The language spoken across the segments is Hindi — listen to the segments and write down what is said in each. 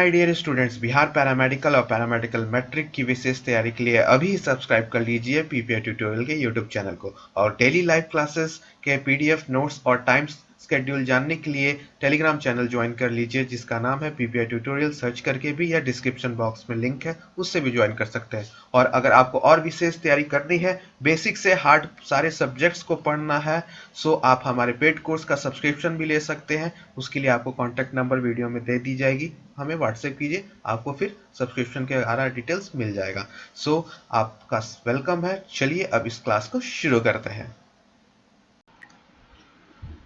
My dear students, Bihar paramedical और पैरामेडिकल मैट्रिक की विशेष तैयारी के लिए अभी सब्सक्राइब कर लीजिए पीपीआई ट्यूटोरियल के यूट्यूब चैनल को। और डेली लाइव क्लासेस के पीडीएफ नोट्स और टाइम शेड्यूल जानने के लिए टेलीग्राम चैनल ज्वाइन कर लीजिए जिसका नाम है पीपीआई ट्यूटोरियल। सर्च करके भी या डिस्क्रिप्शन बॉक्स में लिंक है, उससे भी ज्वाइन कर सकते हैं। और अगर आपको और विशेष तैयारी करनी है, बेसिक से हार्ड सारे सब्जेक्ट्स को पढ़ना है, सो आप हमारे पेड कोर्स का सब्सक्रिप्शन भी ले सकते हैं। उसके लिए आपको कॉन्टैक्ट नंबर वीडियो में दे दी जाएगी, हमें व्हाट्सएप कीजिए, आपको फिर सब्सक्रिप्शन के सारा डिटेल्स मिल जाएगा। सो आपका वेलकम है। चलिए अब इस क्लास को शुरू करते हैं।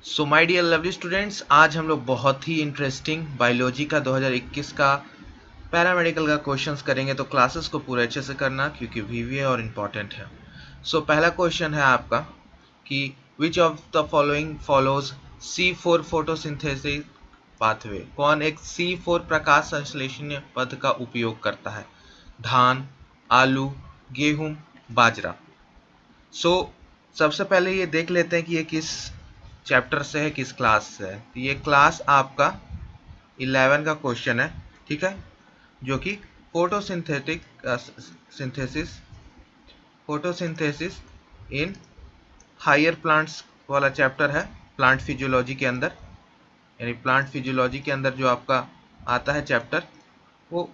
So my dear lovely students, आज हम लोग बहुत ही इंटरेस्टिंग बायोलॉजी का 2021 का पैरामेडिकल का क्वेश्चंस करेंगे। तो क्लासेस को पूरे अच्छे से करना क्योंकि वीवीए और इम्पॉर्टेंट है। सो पहला क्वेश्चन है आपका कि which of the following follows C4 photosynthesis pathway. कौन एक C4 प्रकाश संश्लेषण पथ का उपयोग करता है? धान, आलू, गेहूं, बाजरा। सो सबसे पहले ये देख लेते हैं कि ये किस चैप्टर से है, किस क्लास से है। तो ये क्लास आपका 11 का क्वेश्चन है, ठीक है, जो कि photosynthetic photosynthesis in higher plants वाला चैप्टर है। प्लांट फिजियोलॉजी के अंदर, यानी प्लांट फिजियोलॉजी के अंदर जो आपका आता है चैप्टर, वो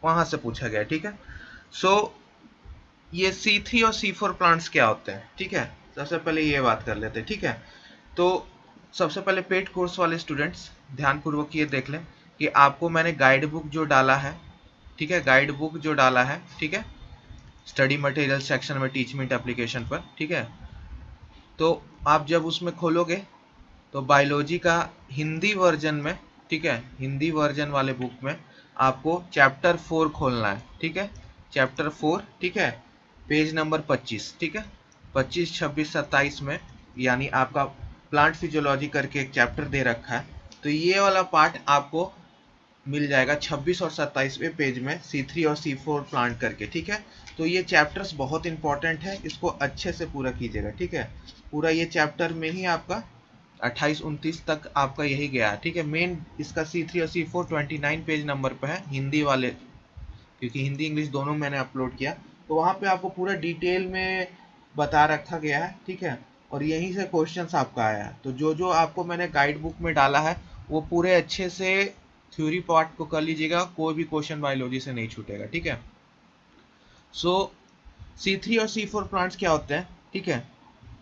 वहां से पूछा गया, ठीक है। सो ये C3 और C4 प्लांट्स क्या होते हैं, ठीक है, सबसे पहले ये बात कर लेते हैं, ठीक है। तो सबसे पहले पेड कोर्स वाले स्टूडेंट्स ध्यानपूर्वक ये देख लें कि आपको मैंने गाइड बुक जो डाला है, ठीक है, गाइड बुक जो डाला है, ठीक है, स्टडी मटेरियल सेक्शन में टीचमेंट एप्लीकेशन पर, ठीक है। तो आप जब उसमें खोलोगे तो बायोलॉजी का हिंदी वर्जन में, ठीक है, हिंदी वर्जन वाले बुक में आपको चैप्टर 4 खोलना है, ठीक है, चैप्टर 4, ठीक है, पेज नंबर 25, ठीक है, 25, 26, 27 में, यानी आपका प्लांट फिजियोलॉजी करके एक चैप्टर दे रखा है। तो ये वाला पार्ट आपको मिल जाएगा 26 और 27वें पेज में, C3 और C4 प्लांट करके, ठीक है। तो ये चैप्टर्स बहुत इंपॉर्टेंट है, इसको अच्छे से पूरा कीजिएगा, ठीक है। पूरा ये चैप्टर में ही आपका 28-29 तक आपका यही गया है, ठीक है। मेन इसका C3 और C4 29 पेज नंबर पे है, हिंदी वाले, क्योंकि हिंदी इंग्लिश दोनों मैंने अपलोड किया, तो वहाँ पे आपको पूरा डिटेल में बता रखा गया है, ठीक है। और यहीं से क्वेश्चंस आपका आया है। तो जो जो आपको मैंने गाइड बुक में डाला है वो पूरे अच्छे से थ्योरी पार्ट को कर लीजिएगा, कोई भी क्वेश्चन बायोलॉजी से नहीं छूटेगा, ठीक है। सो C3 और C4 प्लांट्स क्या होते हैं, ठीक है।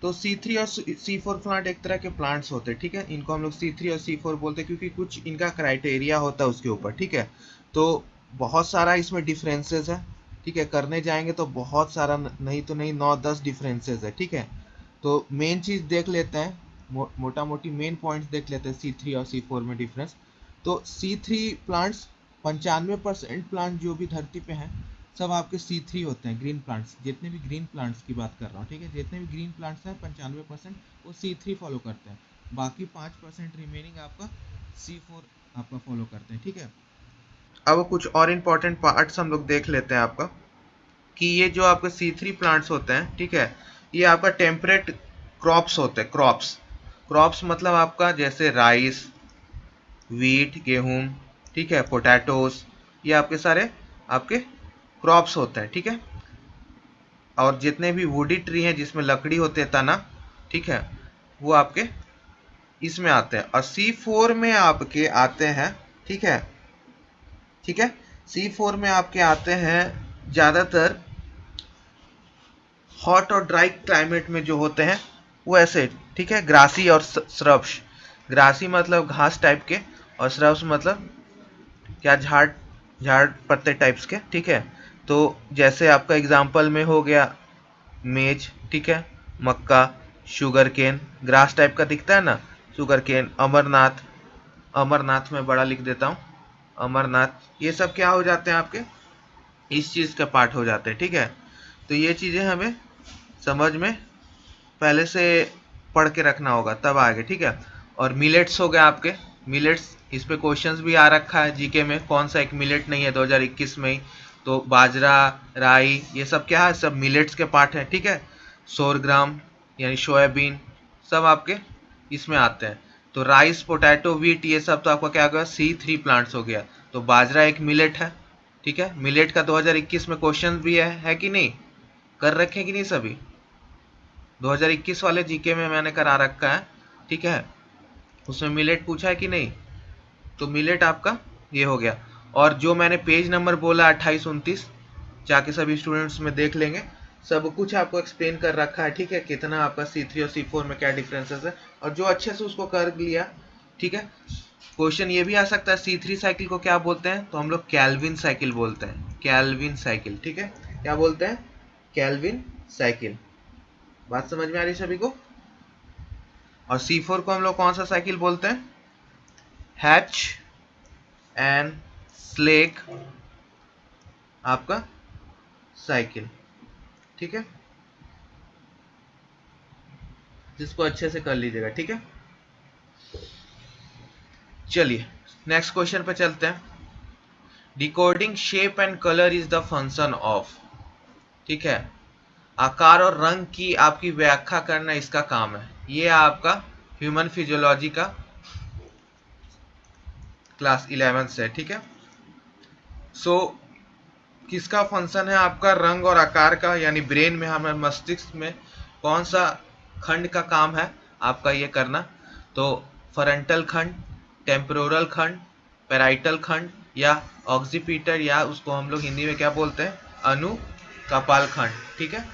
तो C3 और C4 प्लांट एक तरह के प्लांट्स होते हैं, ठीक है। इनको हम लोग C3 और C4 बोलते हैं क्योंकि कुछ इनका क्राइटेरिया होता है उसके ऊपर, ठीक है। तो बहुत सारा इसमें डिफरेंसेस है, ठीक है, करने जाएंगे तो बहुत सारा, नहीं तो नहीं 9-10 डिफरेंसेस है, ठीक है। तो मेन चीज देख लेते हैं, मोटा मोटी मेन पॉइंट्स देख लेते हैं C3 और C4 में डिफरेंस। तो C3 प्लांट्स 95% प्लांट जो भी धरती पे हैं सब आपके C3 होते हैं, ग्रीन प्लांट्स, जितने भी ग्रीन प्लांट्स की बात कर रहा हूँ, ठीक है, जितने भी ग्रीन प्लांट्स हैं 95% वो C3 फॉलो करते हैं। बाकी 5% रिमेनिंग आपका C4 आपका फॉलो करते हैं, ठीक है। अब कुछ और इम्पोर्टेंट पार्ट्स हम लोग देख लेते हैं आपका, कि ये जो आपके C3 प्लांट्स होते हैं, ठीक है, ये आपका टेम्परेट क्रॉप्स होते हैं। क्रॉप्स, क्रॉप्स मतलब आपका जैसे राइस, वीट, गेहूं, ठीक है, पोटैटोस, ये आपके सारे आपके क्रॉप्स होते हैं, ठीक है। और जितने भी वुडी ट्री हैं जिसमें लकड़ी होते हैं, तना, ठीक है, वो आपके इसमें आते हैं। और C4 में आपके आते हैं, ठीक है, ठीक है, C4 में आपके आते हैं ज्यादातर हॉट और ड्राई क्लाइमेट में जो होते हैं वो ऐसे, ठीक है, ग्रासी और श्रब्स। ग्रासी मतलब घास टाइप के, और श्रब्स मतलब क्या, झाड़, झाड़ पत्ते टाइप्स के, ठीक है। तो जैसे आपका एग्जाम्पल में हो गया मेज, ठीक है, मक्का, शुगर केन, ग्रास टाइप का दिखता है ना, शुगर केन, अमरनाथ, अमरनाथ में बड़ा लिख देता हूँ, अमरनाथ, ये सब क्या हो जाते हैं आपके इस चीज का पार्ट हो जाते हैं, ठीक है। तो ये चीजें हमें समझ में पहले से पढ़ के रखना होगा, तब आगे, ठीक है। और मिलेट्स हो गए आपके, मिलेट्स, इस पे क्वेश्चंस भी आ रखा है जीके में, कौन सा एक मिलेट नहीं है 2021 में ही। तो बाजरा, राई, ये सब क्या है, सब मिलेट्स के पार्ट है, ठीक है। सोरग्राम यानी सोयाबीन, सब आपके इसमें आते हैं। तो राइस, पोटैटो, वीट, ये सब तो आपका क्या हो गया, C3 प्लांट्स हो गया। तो बाजरा एक मिलेट है, ठीक है। मिलेट का 2021 में क्वेश्चन भी है कि नहीं, कर रखे कि नहीं सभी, 2021 वाले जीके में मैंने करा रखा है, ठीक है। उसमें मिलेट पूछा है कि नहीं, तो मिलेट आपका ये हो गया। और जो मैंने पेज नंबर बोला 28-29, जाके सभी स्टूडेंट्स में देख लेंगे, सब कुछ आपको एक्सप्लेन कर रखा है, ठीक है। कितना आपका C3 और C4 में क्या डिफरेंसेस है, और जो अच्छे से उसको कर लिया, ठीक है। क्वेश्चन ये भी आ सकता है C3 साइकिल को क्या बोलते हैं, तो हम लोग कैल्विन साइकिल बोलते हैं, कैल्विन साइकिल, ठीक है। क्या बोलते हैं, कैल्विन साइकिल। बात समझ में आ रही सभी को। और C4 को हम लोग कौन सा साइकिल बोलते हैं, हैच एंड स्लेक आपका साइकिल, ठीक है। जिसको अच्छे से कर लीजिएगा, ठीक है। चलिए नेक्स्ट क्वेश्चन पे चलते हैं। Decoding shape and colour is the function of, ठीक है। आकार और रंग की आपकी व्याख्या करना इसका काम है। ये आपका ह्यूमन फिजियोलॉजी का क्लास 11 से, ठीक है। सो किसका फंक्शन है आपका, रंग और आकार का, यानी ब्रेन में, हमारे मस्तिष्क में कौन सा खंड का काम है आपका ये करना, तो फ्रंटल खंड, टेम्पोरल खंड, पैराइटल खंड, या ऑक्सीपिटल, या उसको हम लोग हिंदी में क्या बोलते हैं, अनुकपाल खंड, ठीक है।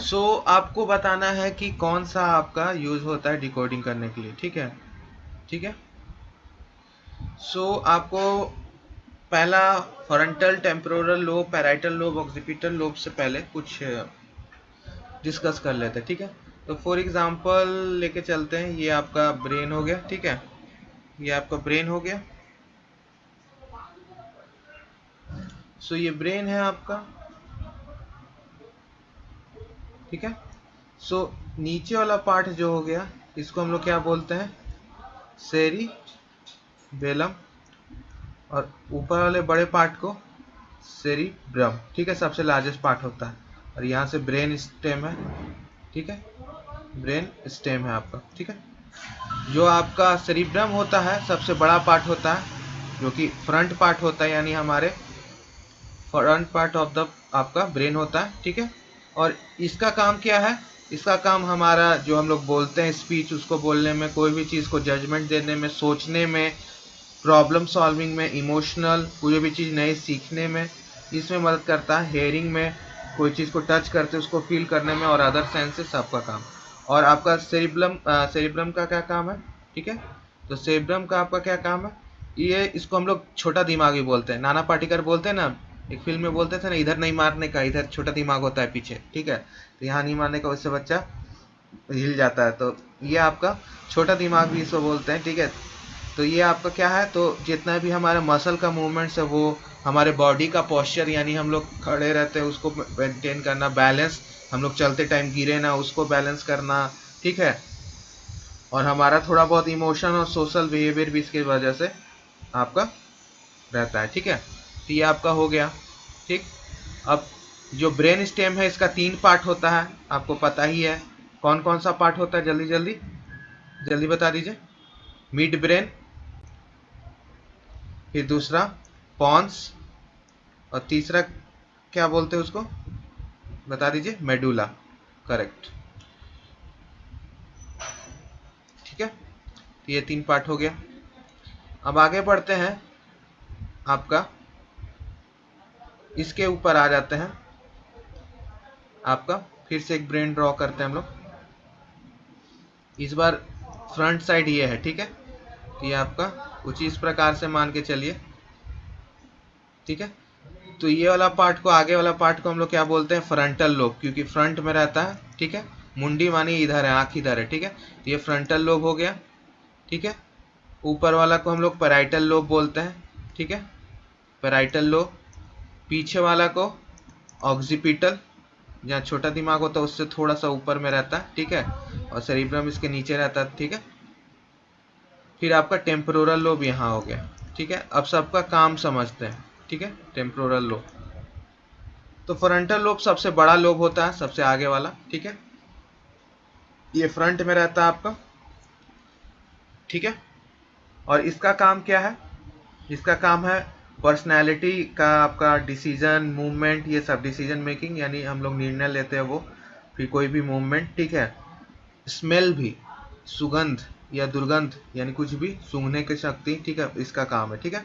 सो आपको बताना है कि कौन सा आपका यूज होता है डिकोडिंग करने के लिए, ठीक है, ठीक है। सो आपको पहला frontal, temporal lobe, parietal lobe, occipital lobe से पहले कुछ डिस्कस कर लेते हैं, ठीक है। तो फॉर एग्जांपल लेके चलते हैं, ये आपका ब्रेन हो गया, ठीक है। ये आपका ब्रेन हो गया। सो ये ब्रेन है आपका, ठीक है। सो नीचे वाला पार्ट जो हो गया, इसको हम लोग क्या बोलते हैं, सेरिबेलम, और ऊपर वाले बड़े पार्ट को सेरिब्रम, ठीक है, सबसे लार्जेस्ट पार्ट होता है। और यहाँ से ब्रेन स्टेम है, ठीक है, ब्रेन स्टेम है आपका, ठीक है। जो आपका सेरिब्रम होता है सबसे बड़ा पार्ट होता है, जो कि फ्रंट पार्ट होता है, यानी हमारे फ्रंट पार्ट ऑफ द आपका ब्रेन होता है, ठीक है। और इसका काम क्या है, इसका काम हमारा जो हम लोग बोलते हैं स्पीच, उसको बोलने में, कोई भी चीज़ को जजमेंट देने में, सोचने में, प्रॉब्लम सॉल्विंग में, इमोशनल कोई भी चीज़ नई सीखने में, इसमें मदद करता है। हेयरिंग में, कोई चीज़ को टच करते उसको फील करने में, और अदर सेंसेस आपका काम। और आपका सेरिब्रम का क्या काम है, ठीक है। तो सेरिब्रम का आपका क्या काम है, ये इसको हम लोग छोटा दिमाग भी बोलते हैं, नाना पाटेकर बोलते हैं ना, एक फिल्म में बोलते थे ना, इधर नहीं मारने का, इधर छोटा दिमाग होता है पीछे, ठीक है। तो यहाँ नहीं मारने का, उससे बच्चा हिल जाता है, तो ये आपका छोटा दिमाग भी इसको बोलते हैं, ठीक है। तो ये आपका क्या है, तो जितना भी हमारा मसल का मूवमेंट्स है, वो हमारे बॉडी का पोस्चर, यानी हम लोग खड़े रहते हैं उसको मेंटेन करना, बैलेंस, हम लोग चलते टाइम गिरे ना उसको बैलेंस करना, ठीक है। और हमारा थोड़ा बहुत इमोशन और सोशल बिहेवियर भी इसकी वजह से आपका रहता है, ठीक है। तो ये आपका हो गया, ठीक। अब जो ब्रेन स्टेम है, इसका 3 पार्ट होता है, आपको पता ही है। कौन कौन सा पार्ट होता है, जल्दी जल्दी जल्दी बता दीजिए। मिड ब्रेन, फिर दूसरा पॉन्स, और तीसरा क्या बोलते हैं उसको, बता दीजिए, मेडुला, करेक्ट, ठीक है। तो ये 3 पार्ट हो गया। अब आगे बढ़ते हैं, आपका इसके ऊपर आ जाते हैं, आपका फिर से एक ब्रेन ड्रॉ करते हैं हम लोग। इस बार फ्रंट साइड ये है, ठीक है। तो ये आपका कुछ इस प्रकार से मान के चलिए, ठीक है। तो ये वाला पार्ट को, आगे वाला पार्ट को हम लोग क्या बोलते हैं, फ्रंटल लोब, क्योंकि फ्रंट में रहता है, ठीक है। मुंडी मानी इधर है, आँख इधर है, ठीक है। तो ये फ्रंटल लोब हो गया, ठीक है। ऊपर वाला को हम लोग पैराइटल लोब बोलते हैं, ठीक है, पैराइटल लोब। पीछे वाला को ऑक्सीपिटल, जहाँ छोटा दिमाग होता है उससे थोड़ा सा ऊपर में रहता है, ठीक है। और सेरिब्रम इसके नीचे रहता है, ठीक है। फिर आपका टेम्पोरल लोब यहाँ हो गया, ठीक है। अब सबका काम समझते हैं, ठीक है। टेम्पोरल लोब, तो फ्रंटल लोब सबसे बड़ा लोब होता है, सबसे आगे वाला, ठीक है। ये फ्रंट में रहता है आपका, ठीक है। और इसका काम क्या है? इसका काम है पर्सनैलिटी का आपका डिसीजन, मूवमेंट, ये सब डिसीजन मेकिंग, यानी हम लोग निर्णय लेते हैं वो, फिर कोई भी मूवमेंट, ठीक है। स्मेल भी, सुगंध या दुर्गंध, यानी कुछ भी सूंघने की शक्ति, ठीक है, इसका काम है, ठीक है।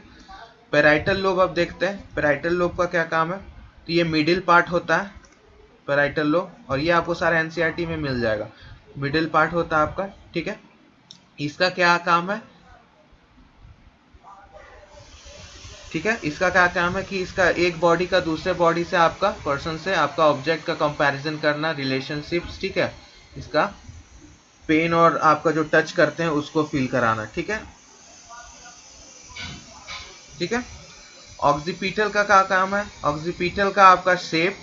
पैराइटल लोब अब देखते हैं, पैराइटल लोब का क्या काम है। तो ये मिडिल पार्ट होता है पैराइटल लोब, और ये आपको सारा एनसीईआरटी में मिल जाएगा। मिडिल पार्ट होता है आपका, ठीक है। इसका क्या काम है, ठीक है, इसका क्या काम है कि इसका एक बॉडी का दूसरे बॉडी से, आपका पर्सन से आपका ऑब्जेक्ट का कंपैरिजन करना, रिलेशनशिप्स, ठीक है। इसका पेन और आपका जो टच करते हैं उसको फील कराना, ठीक है, ठीक है। ऑक्सीपिटल का क्या काम है? ऑक्सीपिटल का आपका शेप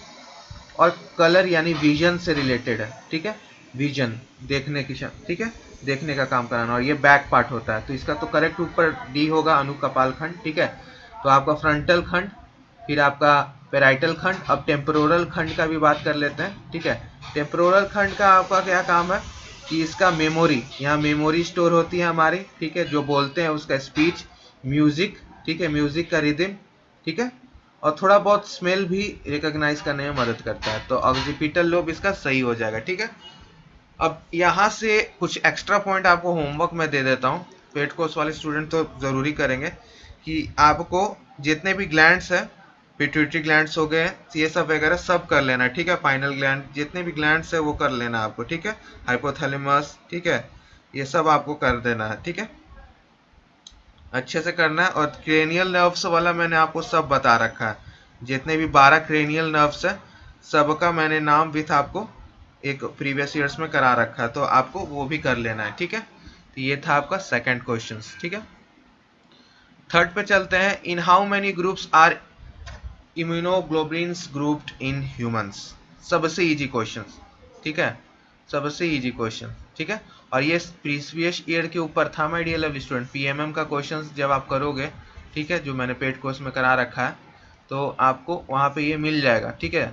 और कलर यानी विजन से रिलेटेड है, ठीक है। विजन, देखने की शक्ति, ठीक है, देखने का काम कराना, और ये बैक पार्ट होता है। तो इसका तो करेक्ट ऊपर डी होगा, अनुकपाल खंड, ठीक है। तो आपका फ्रंटल खंड, फिर आपका पेराइटल खंड। अब टेम्पोरल खंड का भी बात कर लेते हैं, ठीक है। टेम्पोरल खंड का आपका क्या काम है कि इसका मेमोरी, यहाँ मेमोरी स्टोर होती है हमारी, ठीक है, जो बोलते हैं उसका स्पीच, म्यूजिक, ठीक है, म्यूजिक का रिदम, ठीक है, और थोड़ा बहुत स्मेल भी रिकॉग्नाइज करने में मदद करता है। तो ऑक्सीपिटल लोब इसका सही हो जाएगा, ठीक है। अब यहाँ से कुछ एक्स्ट्रा पॉइंट आपको होमवर्क में दे देता हूँ, पेट कोर्स वाले स्टूडेंट तो जरूरी करेंगे, कि आपको जितने भी ग्लैंड्स है, पिट्यूटरी ग्लैंड्स हो गए, ये सब वगैरह सब कर लेना है, ठीक है। पाइनल ग्लैंड, जितने भी ग्लैंड्स है वो कर लेना आपको, ठीक है। हाइपोथैलेमस, ठीक है, ये सब आपको कर देना है, ठीक है, अच्छे से करना है। और क्रेनियल नर्व्स वाला मैंने आपको सब बता रखा है, जितने भी 12 क्रेनियल नर्व्स है सबका मैंने नाम विथ आपको एक प्रीवियस ईयर्स में करा रखा है, तो आपको वो भी कर लेना है, ठीक है। तो ये था आपका सेकंड क्वेश्चन, ठीक है। थर्ड पे चलते हैं। In how many groups are immunoglobulins grouped in humans? सबसे इजी क्वेश्चन, ठीक है, सबसे इजी क्वेश्चन, ठीक है। और ये प्रीवियस ईयर के ऊपर था my dear lovely student. PMM का क्वेश्चन जब आप करोगे, ठीक है, जो मैंने पेड कोर्स में करा रखा है, तो आपको वहाँ पे ये मिल जाएगा, ठीक है,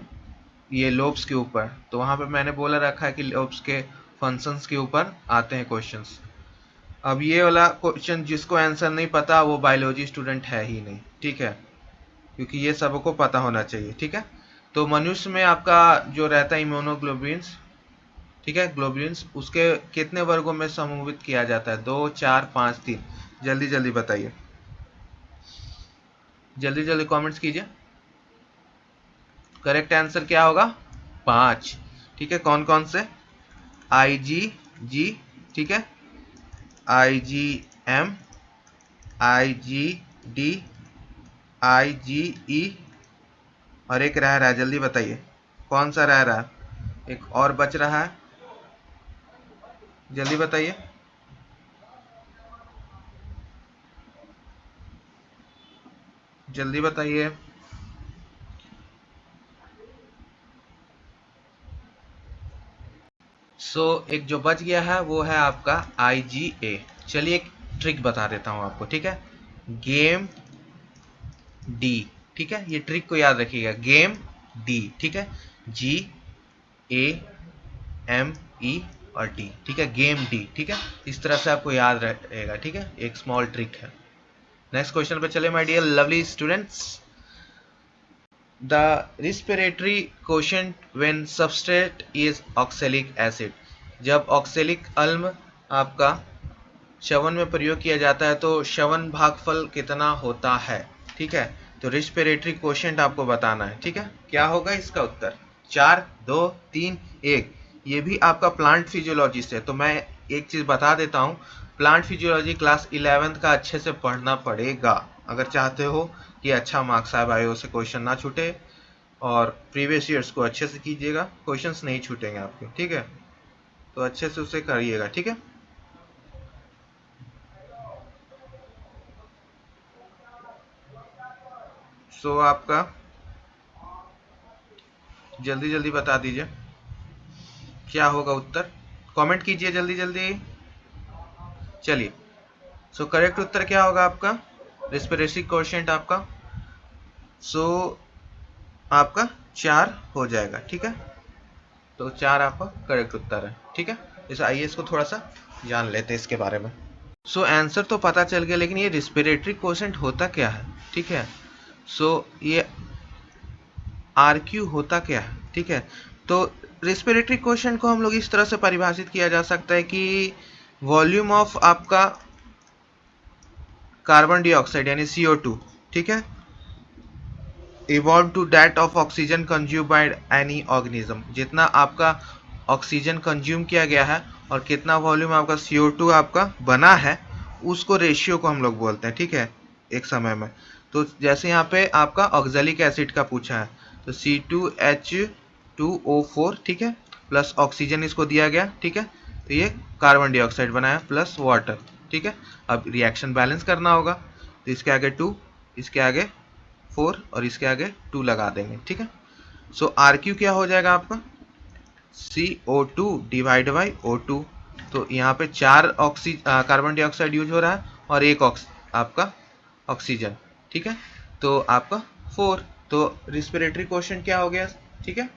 ये लोब्स के ऊपर। तो वहाँ पे मैंने बोला रखा है कि लोब्स के फंक्शंस के ऊपर आते हैं क्वेश्चंस। अब ये वाला क्वेश्चन जिसको आंसर नहीं पता वो बायोलॉजी स्टूडेंट है ही नहीं, ठीक है, क्योंकि ये सबको पता होना चाहिए, ठीक है। तो मनुष्य में आपका जो रहता है इम्यूनोग्लोबुलिन्स, ठीक है, ग्लोबुलिन्स, उसके कितने वर्गों में समूहित किया जाता है? 2, 4, 5, 3? जल्दी जल्दी बताइए, जल्दी जल्दी कमेंट्स कीजिए। करेक्ट आंसर क्या होगा? 5, ठीक है। कौन कौन से? IgG, ठीक है, IgM, IgD, IgE, और एक रह रहा है, जल्दी बताइए कौन सा रह रहा है, एक और बच रहा है, जल्दी बताइए। जल्दी बताइए। एक जो बच गया है वो है आपका IgA। चलिए एक ट्रिक बता देता हूं आपको, ठीक है, गेम डी, ठीक है, ये ट्रिक को याद रखिएगा, गेम डी, ठीक है, GAME और डी, ठीक है, गेम डी, ठीक है, इस तरह से आपको याद रहेगा, ठीक है, एक स्मॉल ट्रिक है। नेक्स्ट क्वेश्चन पे चले my dear lovely students. The respiratory quotient when substrate is oxalic acid। जब ऑक्सेलिक अम्ल आपका श्वसन में प्रयोग किया जाता है तो श्वसन भागफल कितना होता है, ठीक है। तो रिस्पिरेटरी क्वोशिएंट आपको बताना है, ठीक है। क्या होगा इसका उत्तर? 4, 2, 3, 1। ये भी आपका प्लांट फिजियोलॉजी से। तो मैं एक चीज बता देता हूँ, प्लांट फिजियोलॉजी क्लास 11th का अच्छे से पढ़ना पड़ेगा अगर चाहते हो कि अच्छा मार्क्स आए, बायो से क्वेश्चन ना छूटे, और प्रीवियस ईयर्स को अच्छे से कीजिएगा, क्वेश्चंस नहीं छूटेंगे आपके, ठीक है। तो अच्छे से उसे करिएगा, ठीक है। आपका जल्दी जल्दी बता दीजिए क्या होगा उत्तर, कमेंट कीजिए जल्दी जल्दी। चलिए, करेक्ट उत्तर क्या होगा आपका? रेस्पिरेटरी क्वोशिएंट आपका आपका 4 हो जाएगा, ठीक है। तो 4 आपका करेक्ट उत्तर है, ठीक है। इस आइए इसको थोड़ा सा जान लेते हैं इसके बारे में। सो आंसर तो पता चल गया, लेकिन ये रिस्पिरेटरी कोशेंट होता क्या है, ठीक है। सो ये RQ होता क्या है, ठीक है। तो रिस्पिरेटरी कोशेंट को हम लोग इस तरह से परिभाषित किया जा सकता है कि वॉल्यूम ऑफ आपका कार्बन डाइऑक्साइड यानी CO2, ठीक है, evolve to that of oxygen consume by any organism. जितना आपका ऑक्सीजन कंज्यूम किया गया है और कितना वॉल्यूम आपका CO2 आपका बना है, उसको रेशियो को हम लोग बोलते हैं, ठीक है, एक समय में। तो जैसे यहाँ पे आपका ऑक्जेलिक एसिड का पूछा है, तो C2H2O4, ठीक है, प्लस ऑक्सीजन इसको दिया गया, ठीक है, तो ये कार्बन डाइऑक्साइड बनाया प्लस वाटर, ठीक है। अब रिएक्शन बैलेंस करना होगा, तो इसके आगे 2, इसके आगे 4 और इसके आगे 2 लगा देंगे, ठीक है। सो RQ क्या हो जाएगा आपका CO2 डिवाइड बाई O2। तो यहाँ पे 4 कार्बन डाइऑक्साइड यूज हो रहा है और एक आपका ऑक्सीजन, ठीक है, तो आपका 4। तो रिस्पिरेटरी क्वेश्चन क्या हो गया, ठीक है,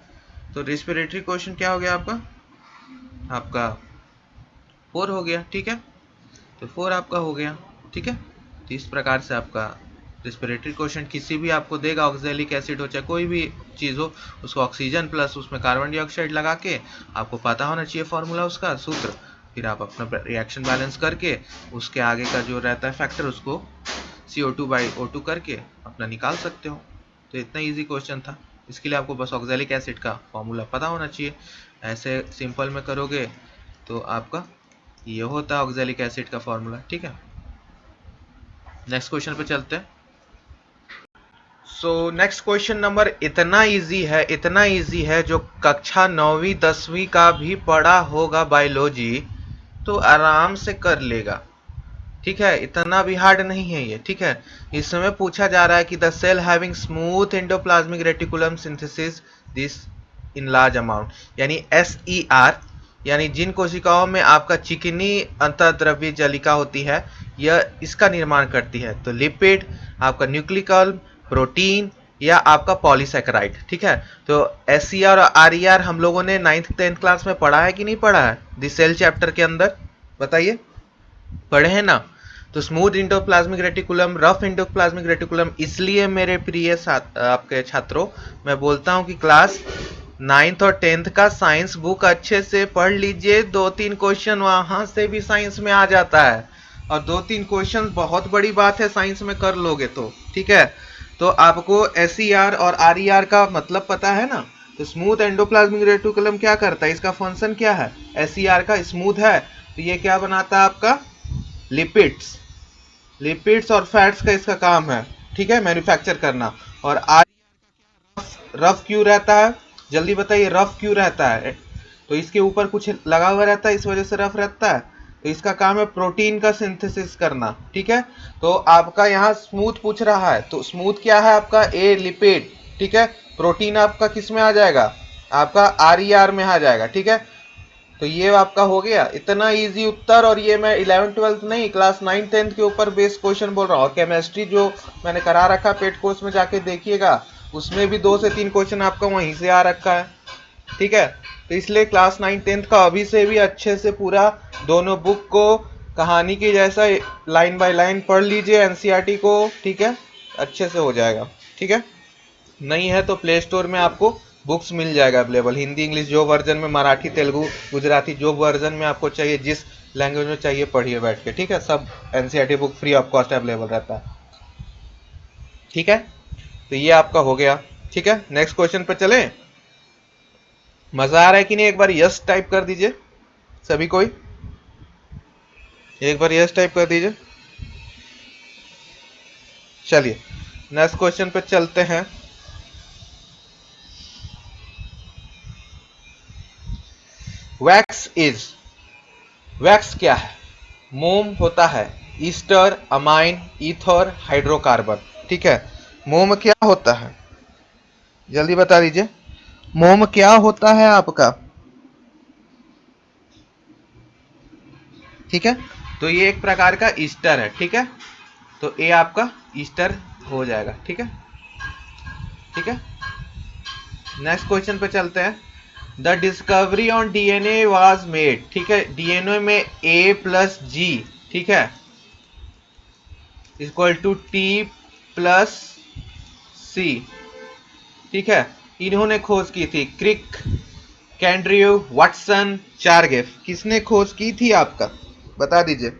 तो रिस्पिरेटरी क्वेश्चन क्या हो गया आपका 4 हो गया, ठीक है, तो 4 आपका हो गया, ठीक है। तो इस प्रकार से आपका रिस्पिरेटरी क्वेश्चन किसी भी आपको देगा, ऑक्जेलिक एसिड हो चाहे कोई भी चीज़ हो, उसको ऑक्सीजन प्लस उसमें कार्बन डाइऑक्साइड लगा के आपको पता होना चाहिए फॉर्मूला, उसका सूत्र, फिर आप अपना रिएक्शन बैलेंस करके उसके आगे का जो रहता है फैक्टर उसको CO2/O2 करके अपना निकाल सकते हो। तो इतना इजी क्वेश्चन था, इसके लिए आपको बस ऑक्जेलिक एसिड का फॉर्मूला पता होना चाहिए। ऐसे सिंपल में करोगे तो आपका ये होता है ऑक्जेलिक एसिड का फॉर्मूला, ठीक है। नेक्स्ट क्वेश्चन पे चलते हैं। सो नेक्स्ट क्वेश्चन नंबर इतना इजी है, इतना इजी है, जो कक्षा 9वीं 10वीं का भी पढ़ा होगा बायोलॉजी तो आराम से कर लेगा, ठीक है, इतना भी हार्ड नहीं है ये, ठीक है। इसमें पूछा जा रहा है कि the cell having smooth endoplasmic reticulum synthesis this in large amount, यानी SER, यानी जिन कोशिकाओं में आपका चिकनी अंतःद्रव्य जालिका होती है, यह इसका निर्माण करती है। तो लिपिड, आपका न्यूक्लिकल, प्रोटीन या आपका पॉलीसेकेराइड, ठीक है। तो SER और RER हम लोगों ने 9th 10th क्लास में पढ़ा है कि नहीं पढ़ा है, द सेल चैप्टर के अंदर, बताइए, पढ़े हैं ना। तो smooth endoplasmic reticulum, rough endoplasmic reticulum, इसलिए मेरे प्रिय आपके छात्रों, मैं बोलता हूं कि क्लास 9th और 10th का साइंस बुक अच्छे से पढ़ लीजिए। 2-3 क्वेश्चन वहां से भी साइंस में आ जाता है, और 2-3 क्वेश्चन बहुत बड़ी बात है साइंस में कर लोगे तो, ठीक है। तो आपको SER और RER का मतलब पता है ना। तो स्मूथ एंडोप्लाज्मिक रेटिकुलम क्या करता है, इसका फंक्शन क्या है, SER का स्मूथ है, तो ये क्या बनाता है आपका लिपिड्स, लिपिड्स और फैट्स का इसका काम है, ठीक है, मैन्युफैक्चर करना। और रफ क्यों रहता है, जल्दी बताइए, रफ क्यों रहता है, तो इसके ऊपर कुछ लगा हुआ रहता है, इस वजह से रफ रहता है। तो इसका काम है प्रोटीन का सिंथेसिस करना, ठीक है। तो आपका यहाँ स्मूथ पूछ रहा है, तो स्मूथ क्या है आपका ए लिपिड, ठीक है। प्रोटीन आपका किस में आ जाएगा, आपका RER में आ जाएगा, ठीक है। तो ये आपका हो गया, इतना इजी उत्तर। और ये मैं 11th 12th नहीं, क्लास 9th 10th के ऊपर बेस्ड क्वेश्चन बोल रहा हूँ। और केमिस्ट्री जो मैंने करा रखा पेड कोर्स में जाके देखिएगा, उसमें भी 2 से 3 क्वेश्चन आपका वहीं से आ रखा है, ठीक है। तो इसलिए क्लास 9th 10th का अभी से भी अच्छे से पूरा दोनों बुक को कहानी की जैसा लाइन बाय लाइन पढ़ लीजिए, NCERT को, ठीक है, अच्छे से हो जाएगा, ठीक है। नहीं है तो प्ले स्टोर में आपको बुक्स मिल जाएगा अवेलेबल, हिंदी इंग्लिश जो वर्जन में, मराठी तेलुगु गुजराती जो वर्जन में आपको चाहिए, जिस लैंग्वेज में चाहिए पढ़िए बैठ के, ठीक है। सब NCERT book free of cost available रहता है, ठीक है। तो ये आपका हो गया, ठीक है। नेक्स्ट क्वेश्चन पे चले, मजा आ रहा है कि नहीं, एक बार यस टाइप कर दीजिए सभी कोई, एक बार यस टाइप कर दीजिए। चलिए नेक्स्ट क्वेश्चन पे चलते हैं। वैक्स क्या है, मोम होता है, ईस्टर, अमाइन, ईथर, हाइड्रोकार्बन, ठीक है। मोम क्या होता है, जल्दी बता दीजिए, मोम क्या होता है आपका, ठीक है। तो ये एक प्रकार का ईस्टर है, ठीक है। तो ये आपका ईस्टर हो जाएगा, ठीक है, ठीक है। नेक्स्ट क्वेश्चन पे चलते हैं। The discovery on DNA was made, ठीक है, DNA में A+G, ठीक है, इक्वल टू टी प्लस सी, ठीक है। इन्होंने खोज की थी, क्रिक, कैंड्रियो, वाटसन, चारगेफ। किसने खोज की थी आपका, बता दीजिए।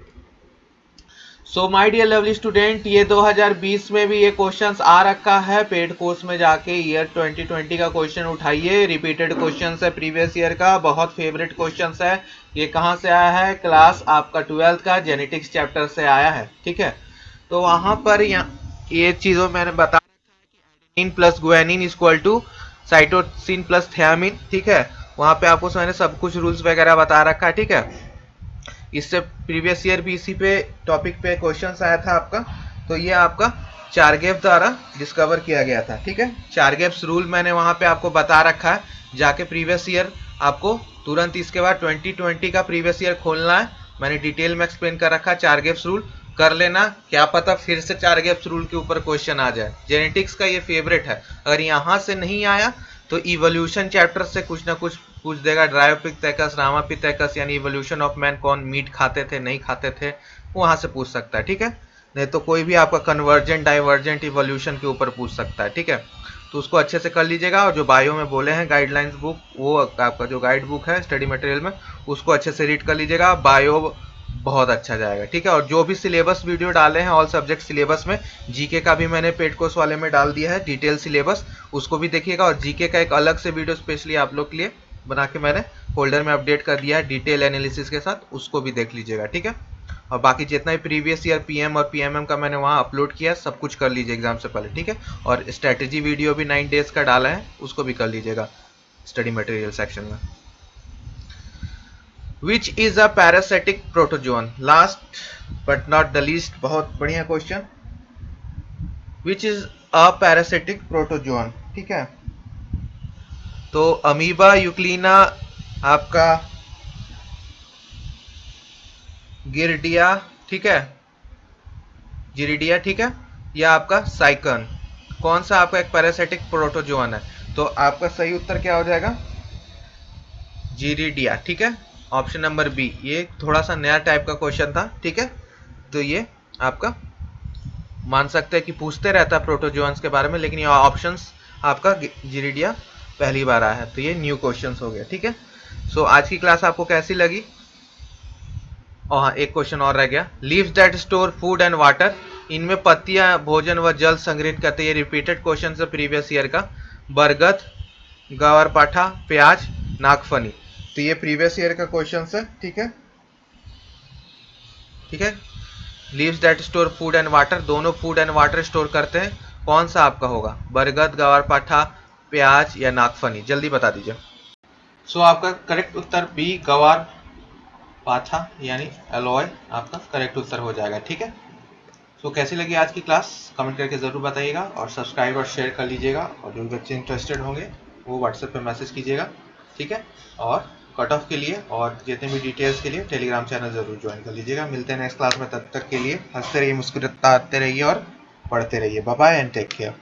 So my dear lovely student, ये 2020 में भी ये क्वेश्चंस आ रखा है पेड कोर्स में, जाके ईयर 2020 का क्वेश्चन उठाइए। रिपीटेड क्वेश्चंस है प्रीवियस ईयर का, बहुत फेवरेट क्वेश्चंस है। ये कहाँ से आया है, क्लास आपका 12th का जेनेटिक्स चैप्टर से आया है, ठीक है। तो वहां पर ये चीजों मैंने बता adenine plus guanine equal to cytosine plus thiamine, ठीक है। वहां पे आपको मैंने सब कुछ रूल्स वगैरह बता रखा है, ठीक है। इससे प्रीवियस ईयर भी इसी पे टॉपिक पे क्वेश्चन आया था आपका। तो ये आपका चारगेफ द्वारा डिस्कवर किया गया था, ठीक है। चारगेफ्स रूल मैंने वहां पे आपको बता रखा है, जाके प्रीवियस ईयर आपको तुरंत इसके बाद 2020 का प्रीवियस ईयर खोलना है। मैंने डिटेल में एक्सप्लेन कर रखा है, चारगेफ्स रूल कर लेना, क्या पता फिर से चारगेफ्स रूल के ऊपर क्वेश्चन आ जाए। जेनेटिक्स का ये फेवरेट है, अगर यहाँ से नहीं आया तो इवोल्यूशन चैप्टर से कुछ ना कुछ पूछ देगा। ड्रायोपिथेकस, रामापिथेकस यानी इवोल्यूशन ऑफ मैन, कौन मीट खाते थे नहीं खाते थे, वहां से पूछ सकता है, ठीक है। नहीं तो कोई भी आपका कन्वर्जेंट डाइवर्जेंट इवोल्यूशन के ऊपर पूछ सकता है, ठीक है। तो उसको अच्छे से कर लीजिएगा। और जो बायो में बोले हैं गाइडलाइंस बुक, वो आपका जो गाइड बुक है स्टडी मटेरियल में, उसको अच्छे से रीड कर लीजिएगा। बायो बहुत अच्छा जाएगा, ठीक है। और जो भी सिलेबस वीडियो डाले हैं ऑल सब्जेक्ट सिलेबस में, जीके का भी मैंने पेड कोर्स वाले में डाल दिया है डिटेल सिलेबस, उसको भी देखिएगा। और जीके का एक अलग से वीडियो स्पेशली आप लोग के लिए बना के मैंने फोल्डर में अपडेट कर दिया है डिटेल एनालिसिस के साथ, उसको भी देख लीजिएगा, ठीक है। और बाकी जितना भी प्रीवियस ईयर पीएम और पीएमएम का मैंने वहाँ अपलोड किया, सब कुछ कर लीजिए एग्जाम से पहले, ठीक है। और स्ट्रेटेजी वीडियो भी 9 डेज का डाला है, उसको भी कर लीजिएगा स्टडी मटेरियल सेक्शन में। Which is a parasitic protozoan? Last but not the least, बहुत बढ़िया question. Which is a parasitic protozoan? ठीक है। तो अमीबा, यूक्लिना, आपका गिरडिया, ठीक है, जिरिडिया, ठीक है, या आपका साइकन, कौन सा आपका एक पैरासिटिक प्रोटोजोन है? तो आपका सही उत्तर क्या हो जाएगा, जिरिडिया, ठीक है। Option number B. ये थोड़ा सा नया टाइप का क्वेश्चन था, ठीक है। तो ये आपका मान सकते हैं कि पूछते रहता है प्रोटोजोन्स के बारे में, लेकिन ये ऑप्शंस आपका जिरिडिया पहली बार आया है, तो ये न्यू क्वेश्चंस हो गया, ठीक है। सो आज की क्लास आपको कैसी लगी? और हाँ, एक क्वेश्चन और रह गया। Leaves that store food and water, इनमें पत्तियां भोजन व जल संग्रहित करते हैं। ये रिपीटेड क्वेश्चन है प्रीवियस ईयर का। बरगद, गवारपाठा, प्याज, नागफनी, तो ये प्रीवियस ईयर का क्वेश्चन है, ठीक है, ठीक है। Leaves that store food and water, दोनों फूड एंड वाटर स्टोर करते हैं, कौन सा आपका होगा, बरगद, गवारपाठा, प्याज या नागफनी? जल्दी बता दीजिए। सो आपका करेक्ट उत्तर बी, गवार पाथा यानी एलॉय आपका करेक्ट उत्तर हो जाएगा, ठीक है। सो कैसी लगी आज की क्लास, कमेंट करके ज़रूर बताइएगा। और सब्सक्राइब और शेयर कर लीजिएगा। और जो बच्चे इंटरेस्टेड होंगे वो व्हाट्सएप पे मैसेज कीजिएगा, ठीक है। और कट ऑफ के लिए और जितने भी डिटेल्स के लिए टेलीग्राम चैनल ज़रूर ज्वाइन कर लीजिएगा। मिलते हैं नेक्स्ट क्लास में, तब तक के लिए हंसते रहिए, मुस्कुराते रहिए और पढ़ते रहिए। Bye bye and take care.